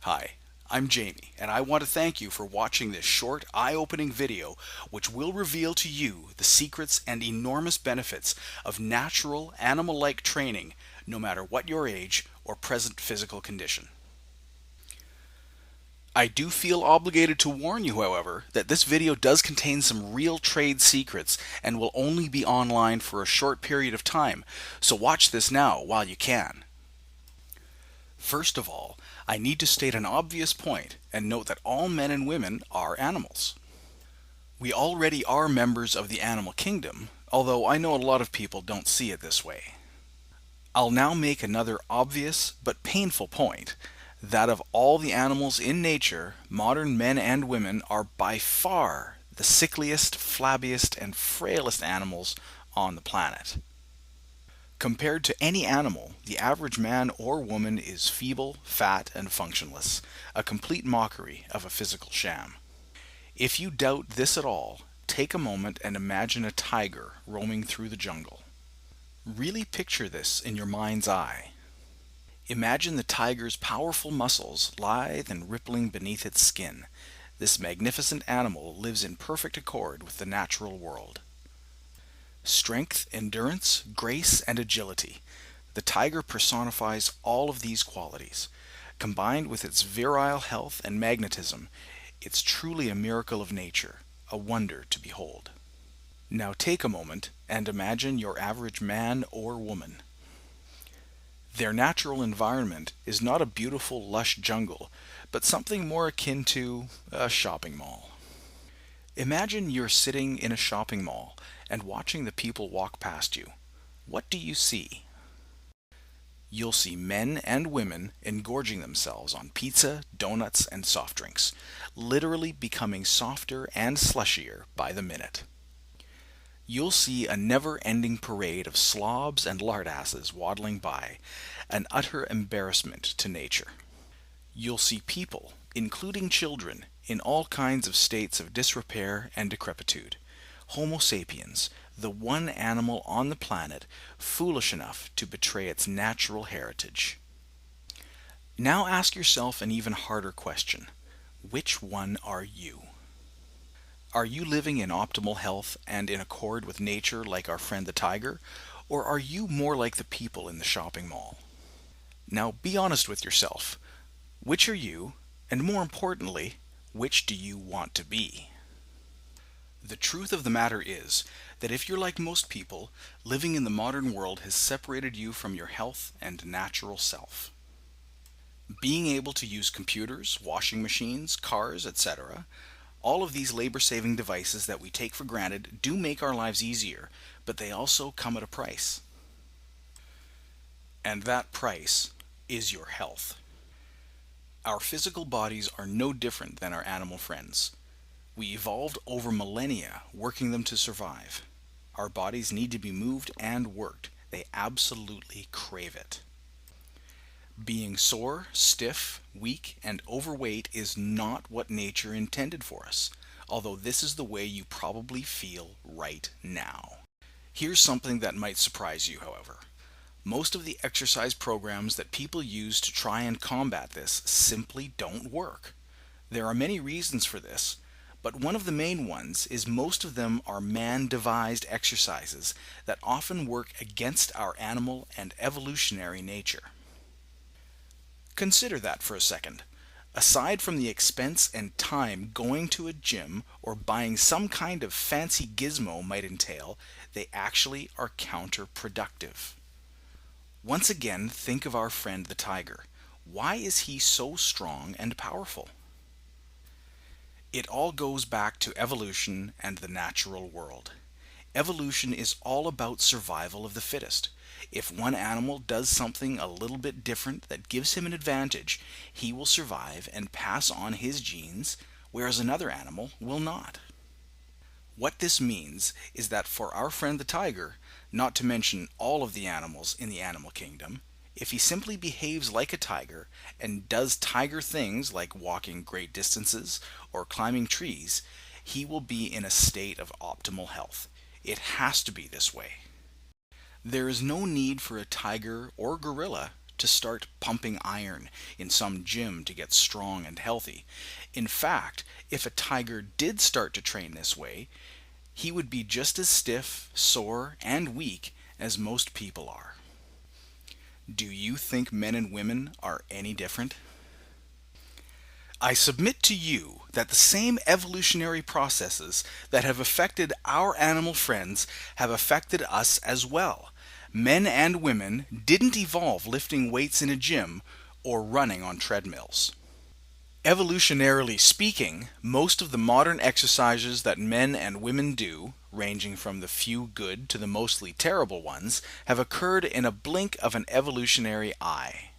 Hi, I'm Jamie, and I want to thank you for watching this short, eye-opening video which will reveal to you the secrets and enormous benefits of natural, animal-like training, no matter what your age or present physical condition. I do feel obligated to warn you, however, that this video does contain some real trade secrets and will only be online for a short period of time, so watch this now while you can. First of all, I need to state an obvious point and note that all men and women are animals. We already are members of the animal kingdom, although I know a lot of people don't see it this way. I'll now make another obvious but painful point, that of all the animals in nature, modern men and women are by far the sickliest, flabbiest, and frailest animals on the planet. Compared to any animal, the average man or woman is feeble, fat, and functionless, a complete mockery of a physical sham. If you doubt this at all, take a moment and imagine a tiger roaming through the jungle. Really picture this in your mind's eye. Imagine the tiger's powerful muscles lithe and rippling beneath its skin. This magnificent animal lives in perfect accord with the natural world. Strength, endurance, grace, and agility. The tiger personifies all of these qualities. Combined with its virile health and magnetism, it's truly a miracle of nature, a wonder to behold. Now take a moment and imagine your average man or woman. Their natural environment is not a beautiful, lush jungle, but something more akin to a shopping mall. Imagine you're sitting in a shopping mall and watching the people walk past you. What do you see? You'll see men and women engorging themselves on pizza, donuts, and soft drinks, literally becoming softer and slushier by the minute. You'll see a never-ending parade of slobs and lardasses waddling by, an utter embarrassment to nature. You'll see people, including children, in all kinds of states of disrepair and decrepitude. Homo sapiens, the one animal on the planet foolish enough to betray its natural heritage. Now ask yourself an even harder question. Which one are you? Are you living in optimal health and in accord with nature like our friend the tiger, or are you more like the people in the shopping mall? Now be honest with yourself. Which are you, and more importantly, which do you want to be? The truth of the matter is that if you're like most people, living in the modern world has separated you from your health and natural self. Being able to use computers, washing machines, cars, etc., all of these labor-saving devices that we take for granted do make our lives easier, but they also come at a price. And that price is your health. Our physical bodies are no different than our animal friends. We evolved over millennia working them to survive. Our bodies need to be moved and worked. They absolutely crave it. Being sore, stiff, weak, and overweight is not what nature intended for us, although this is the way you probably feel right now. Here's something that might surprise you, however. Most of the exercise programs that people use to try and combat this simply don't work. There are many reasons for this, but one of the main ones is most of them are man-devised exercises that often work against our animal and evolutionary nature. Consider that for a second. Aside from the expense and time going to a gym or buying some kind of fancy gizmo might entail, they actually are counterproductive. Once again, think of our friend the tiger. Why is he so strong and powerful? It all goes back to evolution and the natural world. Evolution is all about survival of the fittest. If one animal does something a little bit different that gives him an advantage, he will survive and pass on his genes, whereas another animal will not. What this means is that for our friend the tiger, not to mention all of the animals in the animal kingdom, if he simply behaves like a tiger and does tiger things like walking great distances or climbing trees, he will be in a state of optimal health. It has to be this way. There is no need for a tiger or gorilla to start pumping iron in some gym to get strong and healthy. In fact, if a tiger did start to train this way, he would be just as stiff, sore, and weak as most people are. Do you think men and women are any different? I submit to you that the same evolutionary processes that have affected our animal friends have affected us as well. Men and women didn't evolve lifting weights in a gym or running on treadmills. Evolutionarily speaking, most of the modern exercises that men and women do, ranging from the few good to the mostly terrible ones, have occurred in a blink of an evolutionary eye.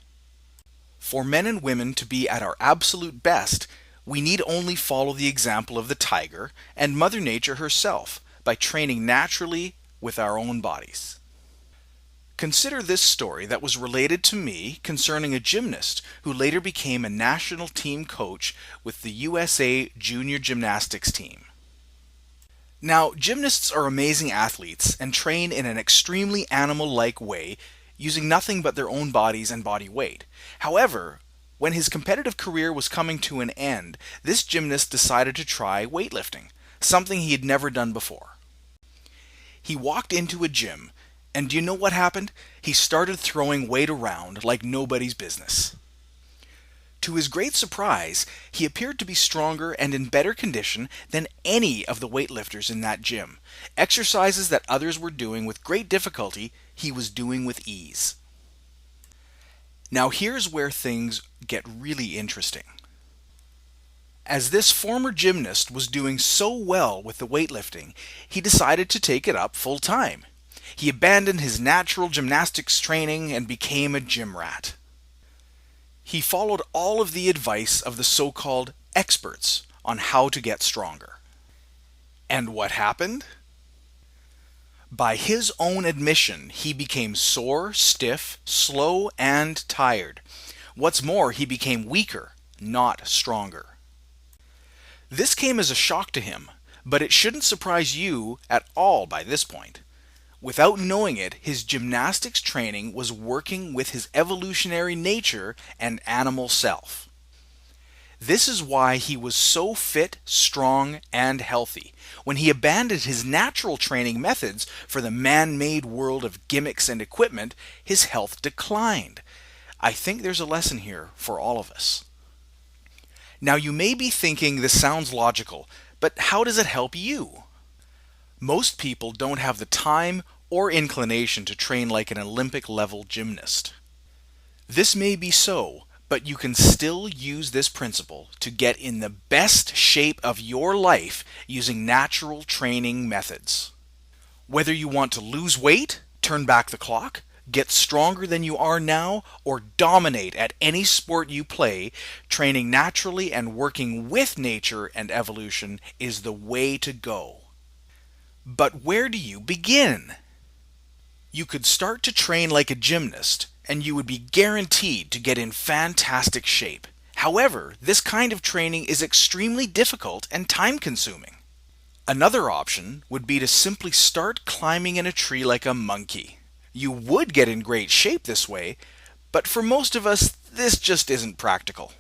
For men and women to be at our absolute best, we need only follow the example of the tiger and Mother Nature herself by training naturally with our own bodies. Consider this story that was related to me concerning a gymnast who later became a national team coach with the USA Junior Gymnastics team. Now, gymnasts are amazing athletes and train in an extremely animal-like way using nothing but their own bodies and body weight. However, when his competitive career was coming to an end, this gymnast decided to try weightlifting, something he had never done before. He walked into a gym, and do you know what happened? He started throwing weight around like nobody's business. To his great surprise, he appeared to be stronger and in better condition than any of the weightlifters in that gym. Exercises that others were doing with great difficulty, he was doing with ease. Now here's where things get really interesting. As this former gymnast was doing so well with the weightlifting, he decided to take it up full time. He abandoned his natural gymnastics training and became a gym rat. He followed all of the advice of the so-called experts on how to get stronger. And what happened? By his own admission, he became sore, stiff, slow, and tired. What's more, he became weaker, not stronger. This came as a shock to him, but it shouldn't surprise you at all by this point. Without knowing it, his gymnastics training was working with his evolutionary nature and animal self. This is why he was so fit, strong, and healthy. When he abandoned his natural training methods for the man-made world of gimmicks and equipment, his health declined. I think there's a lesson here for all of us. Now you may be thinking this sounds logical, but how does it help you? Most people don't have the time or inclination to train like an Olympic-level gymnast. This may be so, but you can still use this principle to get in the best shape of your life using natural training methods. Whether you want to lose weight, turn back the clock, get stronger than you are now, or dominate at any sport you play, training naturally and working with nature and evolution is the way to go. But where do you begin? You could start to train like a gymnast, and you would be guaranteed to get in fantastic shape. However, this kind of training is extremely difficult and time-consuming. Another option would be to simply start climbing in a tree like a monkey. You would get in great shape this way, but for most of us, this just isn't practical.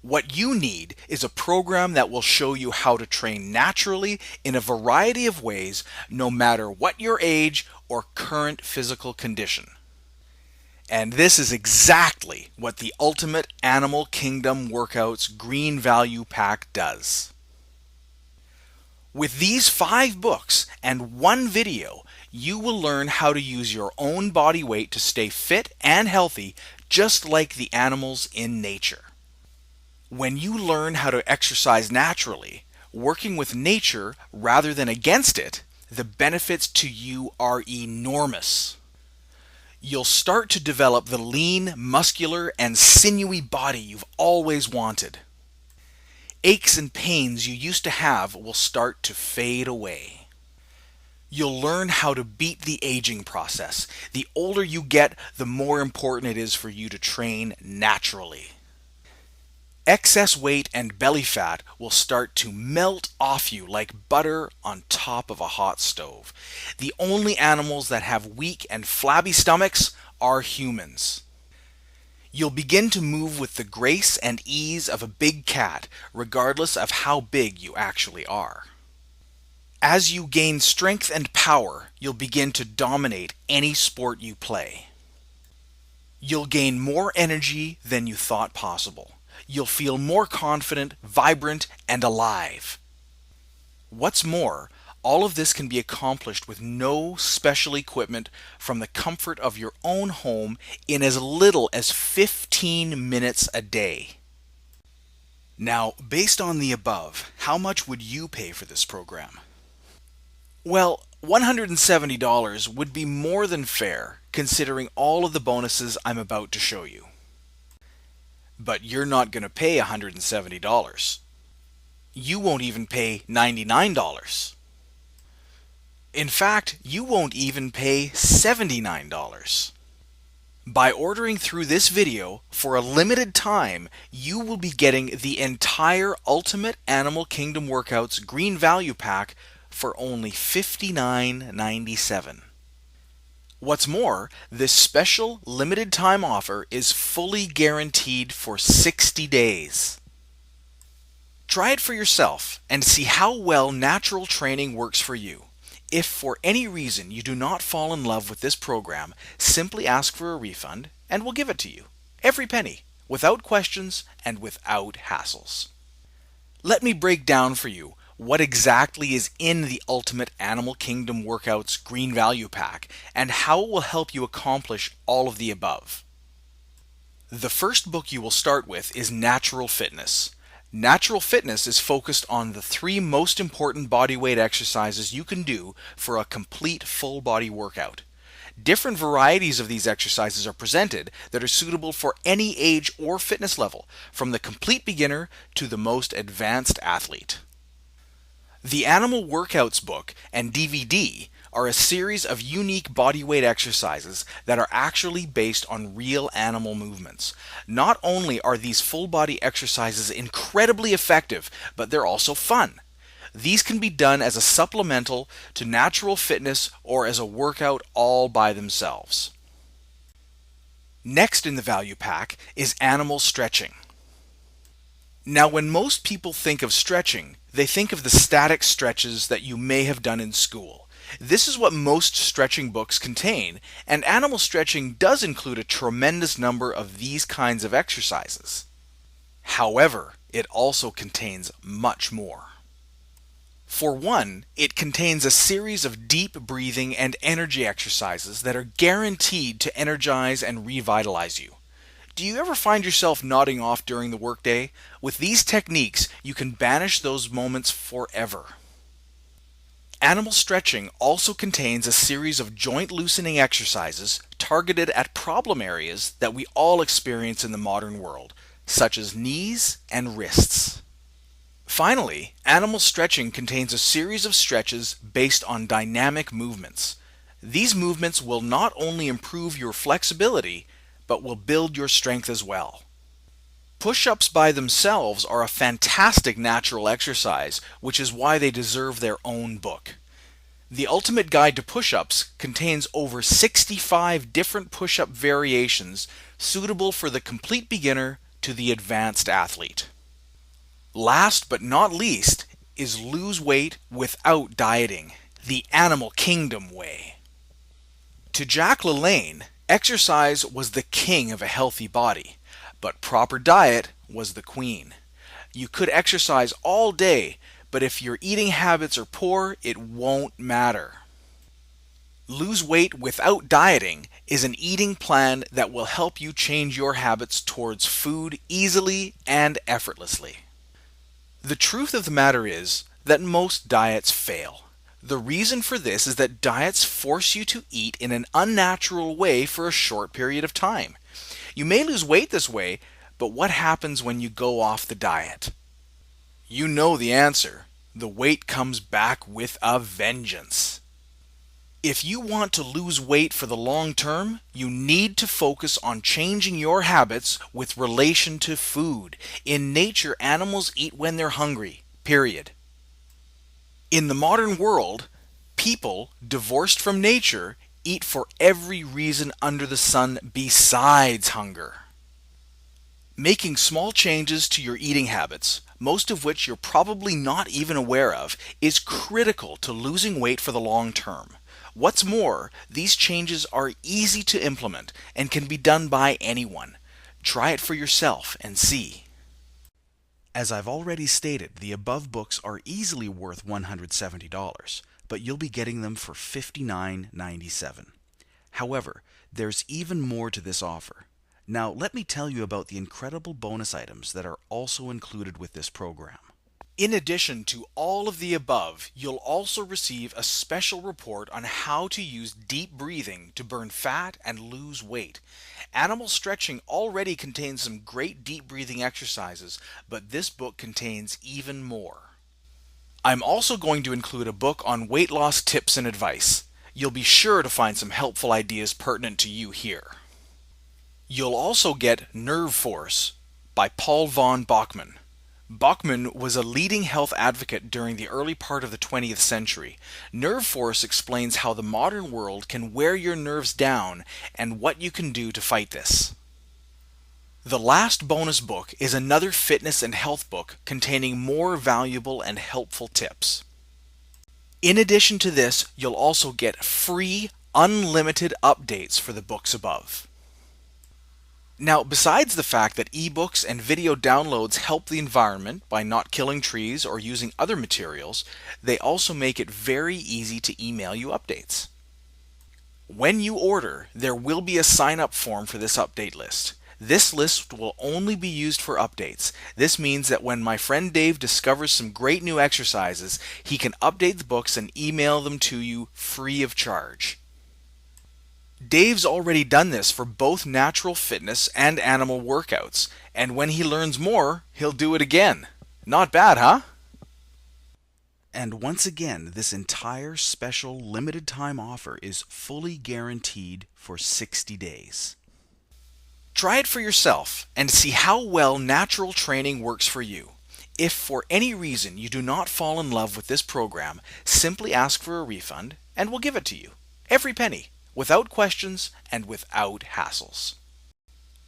What you need is a program that will show you how to train naturally in a variety of ways, no matter what your age or current physical condition. And this is exactly what the Ultimate Animal Kingdom Workouts Green Value Pack does. With these 5 books and 1 video, you will learn how to use your own body weight to stay fit and healthy, just like the animals in nature. When you learn how to exercise naturally, working with nature rather than against it, the benefits to you are enormous. You'll start to develop the lean, muscular, and sinewy body you've always wanted. Aches and pains you used to have will start to fade away. You'll learn how to beat the aging process. The older you get, the more important it is for you to train naturally. Excess weight and belly fat will start to melt off you like butter on top of a hot stove. The only animals that have weak and flabby stomachs are humans. You'll begin to move with the grace and ease of a big cat, regardless of how big you actually are. As you gain strength and power, you'll begin to dominate any sport you play. You'll gain more energy than you thought possible. You'll feel more confident, vibrant, and alive. What's more, all of this can be accomplished with no special equipment from the comfort of your own home in as little as 15 minutes a day. Now, based on the above, how much would you pay for this program? Well, $170 would be more than fair considering all of the bonuses I'm about to show you. But you're not going to pay $170. You won't even pay $99. In fact, you won't even pay $79. By ordering through this video, for a limited time, you will be getting the entire Ultimate Animal Kingdom Workouts Green Value Pack for only $59.97. What's more, this special limited time offer is fully guaranteed for 60 days. Try it for yourself and see how well natural training works for you. If for any reason you do not fall in love with this program, simply ask for a refund and we'll give it to you. Every penny, without questions and without hassles. Let me break down for you what exactly is in the Ultimate Animal Kingdom Workouts Green Value Pack and how it will help you accomplish all of the above. The first book you will start with is Natural Fitness. Natural Fitness is focused on the 3 most important bodyweight exercises you can do for a complete full body workout. Different varieties of these exercises are presented that are suitable for any age or fitness level, from the complete beginner to the most advanced athlete. The Animal Workouts book and DVD are a series of unique bodyweight exercises that are actually based on real animal movements. Not only are these full body exercises incredibly effective, but they're also fun. These can be done as a supplemental to natural fitness or as a workout all by themselves. Next in the value pack is animal stretching. Now, when most people think of stretching, they think of the static stretches that you may have done in school. This is what most stretching books contain, and animal stretching does include a tremendous number of these kinds of exercises. However, it also contains much more. For one, it contains a series of deep breathing and energy exercises that are guaranteed to energize and revitalize you. Do you ever find yourself nodding off during the workday? With these techniques, you can banish those moments forever. Animal stretching also contains a series of joint loosening exercises targeted at problem areas that we all experience in the modern world, such as knees and wrists. Finally, animal stretching contains a series of stretches based on dynamic movements. These movements will not only improve your flexibility, but will build your strength as well. Push-ups by themselves are a fantastic natural exercise, which is why they deserve their own book. The Ultimate Guide to Push-ups contains over 65 different push-up variations suitable for the complete beginner to the advanced athlete. Last but not least is lose weight without dieting, the Animal Kingdom way. To Jack LaLanne, exercise was the king of a healthy body, but proper diet was the queen. You could exercise all day, but if your eating habits are poor, it won't matter. Lose weight without dieting is an eating plan that will help you change your habits towards food easily and effortlessly. The truth of the matter is that most diets fail. The reason for this is that diets force you to eat in an unnatural way for a short period of time. You may lose weight this way, but what happens when you go off the diet? You know the answer. The weight comes back with a vengeance. If you want to lose weight for the long term, you need to focus on changing your habits with relation to food. In nature, animals eat when they're hungry, period. In the modern world, people, divorced from nature, Eat for every reason under the sun besides hunger. Making small changes to your eating habits, most of which you're probably not even aware of, is critical to losing weight for the long term. What's more, these changes are easy to implement and can be done by anyone. Try it for yourself and see. As I've already stated, the above books are easily worth $170, but you'll be getting them for $59.97. However, there's even more to this offer. Now, let me tell you about the incredible bonus items that are also included with this program. In addition to all of the above, you'll also receive a special report on how to use deep breathing to burn fat and lose weight. Animal stretching already contains some great deep breathing exercises, but this book contains even more. I'm also going to include a book on weight loss tips and advice. You'll be sure to find some helpful ideas pertinent to you here. You'll also get Nerve Force by Paul von Bachmann. Bachmann was a leading health advocate during the early part of the 20th century. Nerve Force explains how the modern world can wear your nerves down and what you can do to fight this. The last bonus book is another fitness and health book containing more valuable and helpful tips. In addition to this, you'll also get free, unlimited updates for the books above. Now, besides the fact that ebooks and video downloads help the environment by not killing trees or using other materials, they also make it very easy to email you updates. When you order, there will be a sign-up form for this update list. This list will only be used for updates. This means that when my friend Dave discovers some great new exercises, he can update the books and email them to you free of charge. Dave's already done this for both natural fitness and animal workouts, and when he learns more, he'll do it again. Not bad, huh? And once again, this entire special limited time offer is fully guaranteed for 60 days. Try it for yourself and see how well natural training works for you. If for any reason you do not fall in love with this program, simply ask for a refund and we'll give it to you. Every penny, without questions and without hassles.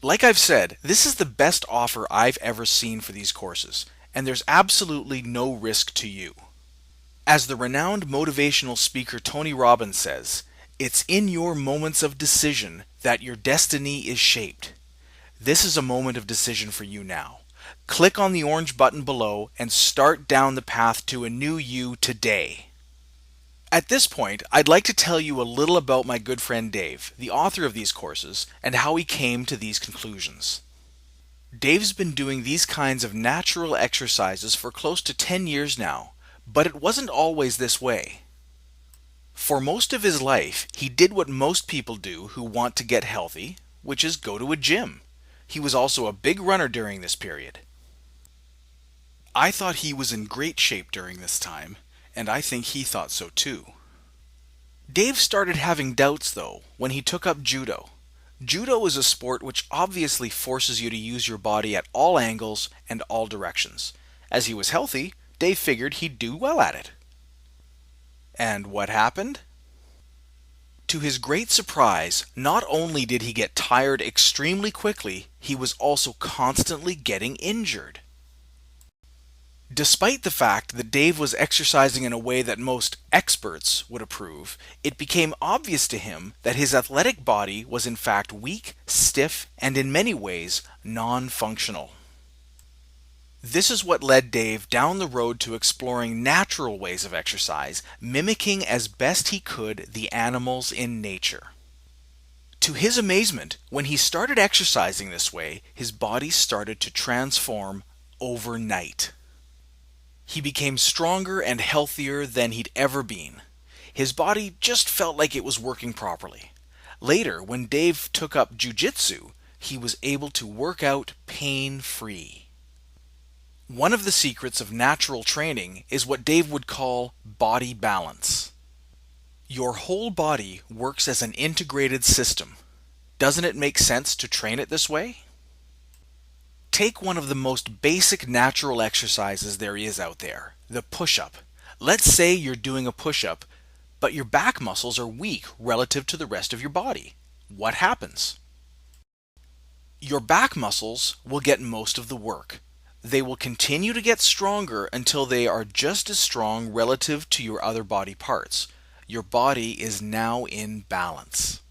Like I've said, this is the best offer I've ever seen for these courses, and there's absolutely no risk to you. As the renowned motivational speaker Tony Robbins says, it's in your moments of decision that your destiny is shaped. This is a moment of decision for you now. Click on the orange button below and start down the path to a new you today. At this point, I'd like to tell you a little about my good friend Dave, the author of these courses, and how he came to these conclusions. Dave's been doing these kinds of natural exercises for close to 10 years now, but it wasn't always this way. For most of his life, he did what most people do who want to get healthy, which is go to a gym. He was also a big runner during this period. I thought he was in great shape during this time, and I think he thought so too. Dave started having doubts though when he took up judo. Judo is a sport which obviously forces you to use your body at all angles and all directions. As he was healthy, Dave figured he'd do well at it. And what happened? To his great surprise, not only did he get tired extremely quickly, he was also constantly getting injured. Despite the fact that Dave was exercising in a way that most experts would approve, it became obvious to him that his athletic body was in fact weak, stiff, and in many ways non-functional. This is what led Dave down the road to exploring natural ways of exercise, mimicking as best he could the animals in nature. To his amazement, when he started exercising this way, his body started to transform overnight. He became stronger and healthier than he'd ever been. His body just felt like it was working properly. Later, when Dave took up jiu-jitsu, he was able to work out pain-free. One of the secrets of natural training is what Dave would call body balance. Your whole body works as an integrated system. Doesn't it make sense to train it this way? Take one of the most basic natural exercises there is out there, the push-up. Let's say you're doing a push-up, but your back muscles are weak relative to the rest of your body. What happens? Your back muscles will get most of the work. They will continue to get stronger until they are just as strong relative to your other body parts. Your body is now in balance.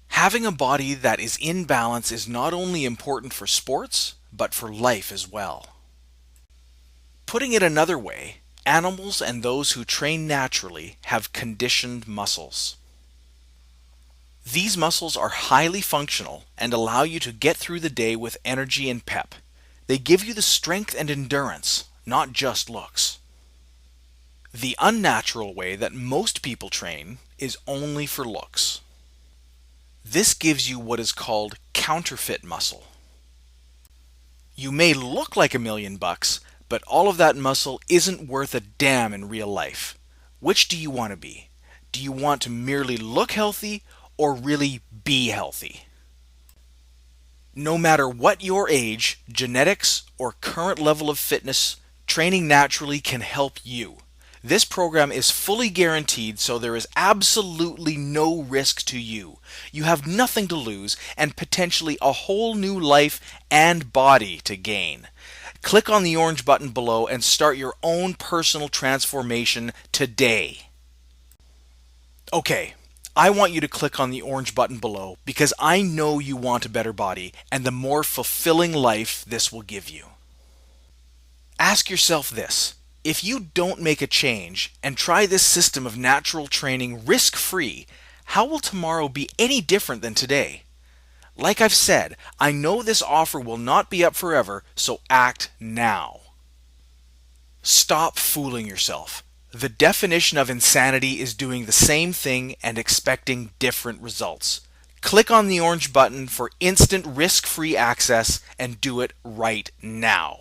Having a body that is in balance is not only important for sports, but for life as well. Putting it another way, animals and those who train naturally have conditioned muscles. These muscles are highly functional and allow you to get through the day with energy and pep. They give you the strength and endurance, not just looks. The unnatural way that most people train is only for looks. This gives you what is called counterfeit muscle. You may look like $1,000,000, but all of that muscle isn't worth a damn in real life. Which do you want to be? Do you want to merely look healthy or really be healthy? No matter what your age, genetics, or current level of fitness, training naturally can help you. This program is fully guaranteed, so there is absolutely no risk to you. You have nothing to lose and potentially a whole new life and body to gain. Click on the orange button below and start your own personal transformation today. Okay, I want you to click on the orange button below because I know you want a better body and the more fulfilling life this will give you. Ask yourself this. If you don't make a change and try this system of natural training risk-free, how will tomorrow be any different than today? Like I've said, I know this offer will not be up forever, so act now. Stop fooling yourself. The definition of insanity is doing the same thing and expecting different results. Click on the orange button for instant risk-free access and do it right now.